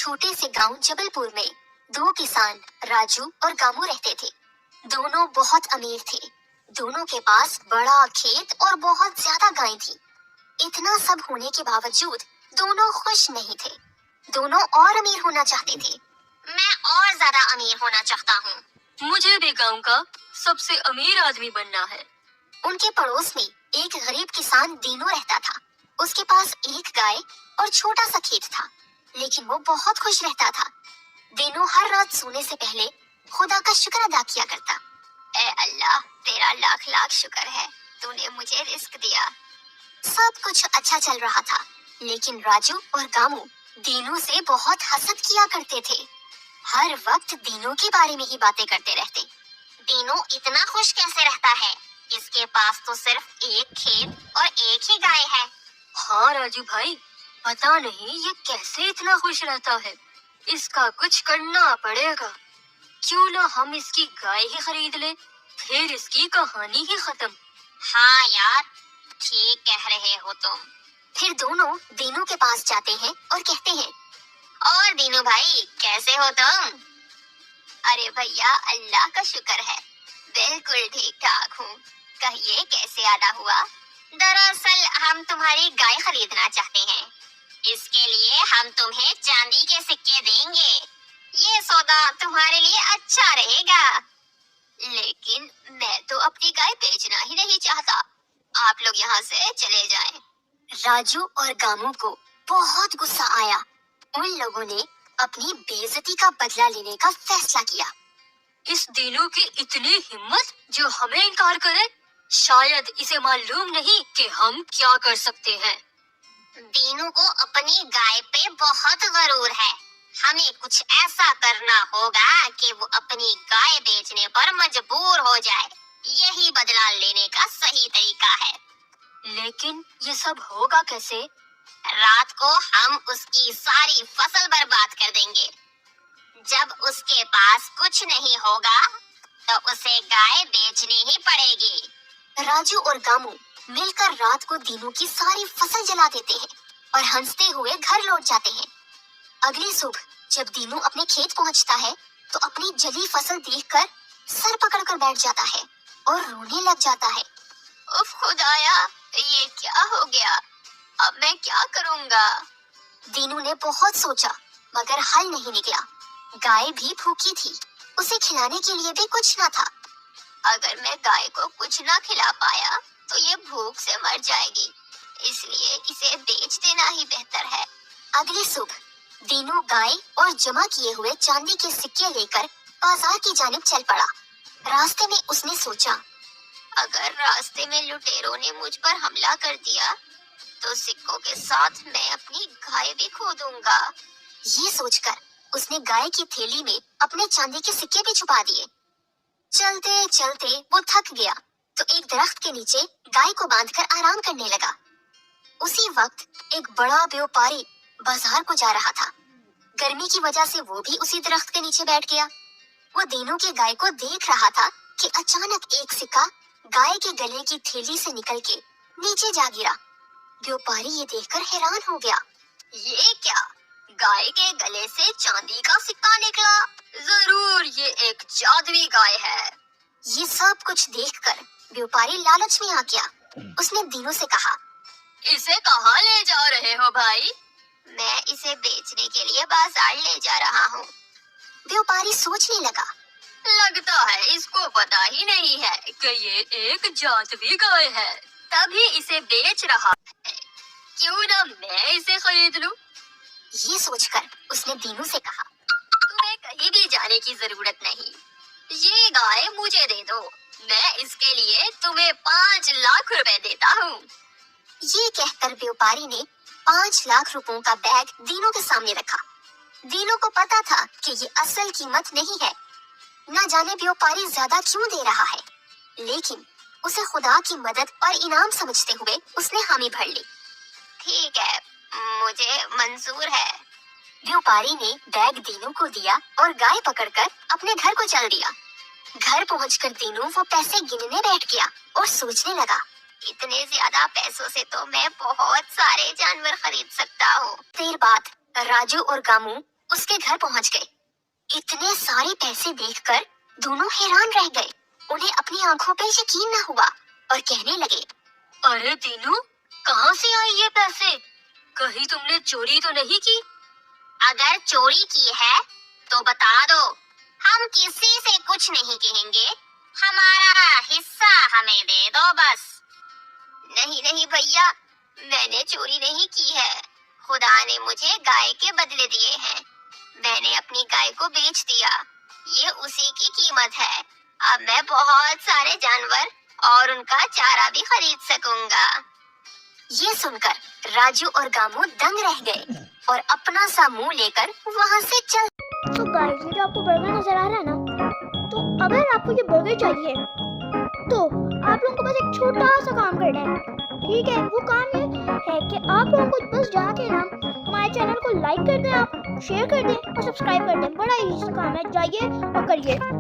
छोटे से गांव जबलपुर में दो किसान राजू और गामू रहते थे। दोनों बहुत अमीर थे। दोनों के पास बड़ा खेत और बहुत ज्यादा गायें थी। इतना सब होने के बावजूद दोनों खुश नहीं थे। दोनों और अमीर होना चाहते थे। मैं और ज्यादा अमीर होना चाहता हूँ। मुझे भी गांव का सबसे अमीर आदमी बनना है। उनके पड़ोस में एक गरीब किसान दीनू रहता था। उसके पास एक गाय और छोटा सा खेत था, लेकिन वो बहुत खुश रहता था। दीनू हर रात सोने से पहले खुदा का शुक्र अदा किया करता। ए अल्लाह, तेरा लाख लाख शुक्र है, तूने मुझे रिस्क दिया। सब कुछ अच्छा चल रहा था, लेकिन राजू और गामू दीनू से बहुत हसद किया करते थे। हर वक्त दीनू के बारे में ही बातें करते रहते। दीनू इतना खुश कैसे रहता है? इसके पास तो सिर्फ एक खेत और एक ही गाय है। हाँ राजू भाई, पता नहीं ये कैसे इतना खुश रहता है। इसका कुछ करना पड़ेगा। क्यों ना हम इसकी गाय ही खरीद ले, फिर इसकी कहानी ही खत्म। हाँ यार, ठीक कह रहे हो तुम। फिर दोनों दीनू के पास जाते हैं और कहते हैं, और दीनू भाई कैसे हो तुम? अरे भैया, अल्लाह का शुक्र है, बिल्कुल ठीक ठाक हूँ। कहिए कैसे आना हुआ? दरअसल हम तुम्हारी गाय खरीदना चाहते हैं। इसके लिए हम तुम्हें चांदी के सिक्के देंगे। ये सौदा तुम्हारे लिए अच्छा रहेगा। लेकिन मैं तो अपनी गाय बेचना ही नहीं चाहता। आप लोग यहाँ से चले जाएं। राजू और गामू को बहुत गुस्सा आया। उन लोगों ने अपनी बेइज्जती का बदला लेने का फैसला किया। इस दीनू की इतनी हिम्मत जो हमें इनकार करे। शायद इसे मालूम नहीं कि हम क्या कर सकते हैं। दीनू को अपनी गाय पे बहुत गरूर है। हमें कुछ ऐसा करना होगा कि वो अपनी गाय बेचने पर मजबूर हो जाए। यही बदला लेने का सही तरीका है। लेकिन ये सब होगा कैसे? रात को हम उसकी सारी फसल बर्बाद कर देंगे। जब उसके पास कुछ नहीं होगा तो उसे गाय बेचनी ही पड़ेगी। राजू और गामू मिलकर रात को दीनू की सारी फसल जला देते हैं और हंसते हुए घर लौट जाते हैं। अगली सुबह जब दीनू अपने खेत पहुंचता है तो अपनी जली फसल देखकर सर पकड़कर बैठ जाता है और रोने लग जाता है। उफ खुदाया, ये क्या हो गया? अब मैं क्या करूंगा? दीनू ने बहुत सोचा, मगर हल नहीं निकला। गाय भी भूखी थी, उसे खिलाने के लिए भी कुछ न था। अगर मैं गाय को कुछ ना खिला पाया तो ये भूख से मर जाएगी, इसलिए इसे बेच देना ही बेहतर है। अगली सुबह दीनू गाय और जमा किए हुए चांदी के सिक्के लेकर बाजार की जानिब चल पड़ा। रास्ते में उसने सोचा, अगर रास्ते में लुटेरों ने मुझ पर हमला कर दिया तो सिक्कों के साथ मैं अपनी गाय भी खो दूंगा। ये सोचकर उसने गाय की थैली में अपने चांदी के सिक्के भी छुपा दिए। चलते चलते वो थक गया तो एक दरख्त के नीचे गाय को बांधकर आराम करने लगा। उसी वक्त एक बड़ा व्यापारी बाजार को जा रहा था। गर्मी की वजह से वो भी उसी दरख्त के नीचे बैठ गया। वो दीनू के गाय को देख रहा था कि अचानक एक सिक्का गाय के गले की थैली से निकल के नीचे जा गिरा। व्यापारी ये देखकर हैरान हो गया। ये क्या? गाय के गले से चांदी का सिक्का निकला? जरूर ये एक जादुई गाय है। ये सब कुछ देखकर व्यापारी लालच में आ गया। उसने दीनू से कहा, इसे कहाँ ले जा रहे हो भाई? मैं इसे बेचने के लिए बाजार ले जा रहा हूँ। व्यापारी सोचने लगा, लगता है इसको पता ही नहीं है कि ये एक जादुई गाय है, तभी इसे बेच रहा है। क्यों ना मैं इसे खरीद लूं? ये सोचकर उसने दीनू से कहा, तुम्हें कहीं भी जाने की जरूरत नहीं। ये गाय मुझे दे दो, मैं इसके लिए तुम्हें 5 लाख रुपए देता हूँ। ये कहकर व्यापारी ने 5 लाख रुपयों का बैग दीनू के सामने रखा। दीनू को पता था कि ये असल कीमत नहीं है। न जाने व्यापारी ज्यादा क्यों दे रहा है, लेकिन उसे खुदा की मदद और इनाम समझते हुए उसने हामी भर ली। ठीक है, मुझे मंजूर है। व्यापारी ने बैग दीनू को दिया और गाय पकड़कर अपने घर को चल दिया। घर पहुंचकर दीनू वो पैसे गिनने बैठ गया और सोचने लगा, इतने ज्यादा पैसों से तो मैं बहुत सारे जानवर खरीद सकता हूँ। देर बाद राजू और गामू اس کے گھر پہنچ گئے۔ اتنے سارے پیسے دیکھ کر دونوں حیران رہ گئے۔ انہیں اپنی آنکھوں پہ یقین نہ ہوا اور کہنے لگے، ارے دینو، کہاں سے آئے یہ پیسے؟ کہیں تم نے چوری تو نہیں کی؟ اگر چوری کی ہے تو بتا دو، ہم کسی سے کچھ نہیں کہیں گے، ہمارا حصہ ہمیں دے دو بس۔ نہیں نہیں بھیا، میں نے چوری نہیں کی ہے، خدا نے مجھے گائے کے بدلے دیے ہیں، میں نے اپنی گائے کو بیچ دیا، یہ اسی کی قیمت ہے، اب میں بہت سارے جانور اور ان کا چارہ بھی خرید سکوں گا۔ یہ سن کر راجو اور گامو دنگ رہ گئے اور اپنا سا منہ لے کر وہاں سے چل۔ تو گائز، یہ جو آپ کو برگر نظر آ رہا ہے نا، تو اگر آپ کو یہ برگر چاہیے تو آپ لوگوں کو بس ایک چھوٹا سا کام کرنا ہے، ٹھیک ہے؟ وہ کام یہ ہے کہ آپ لوگوں کو بس جا کے نا ہمارے چینل کو لائک کر دیں، آپ شیئر کر دیں اور سبسکرائب کر دیں، بڑا ایزی سا کام ہے، جائیے اور کریے۔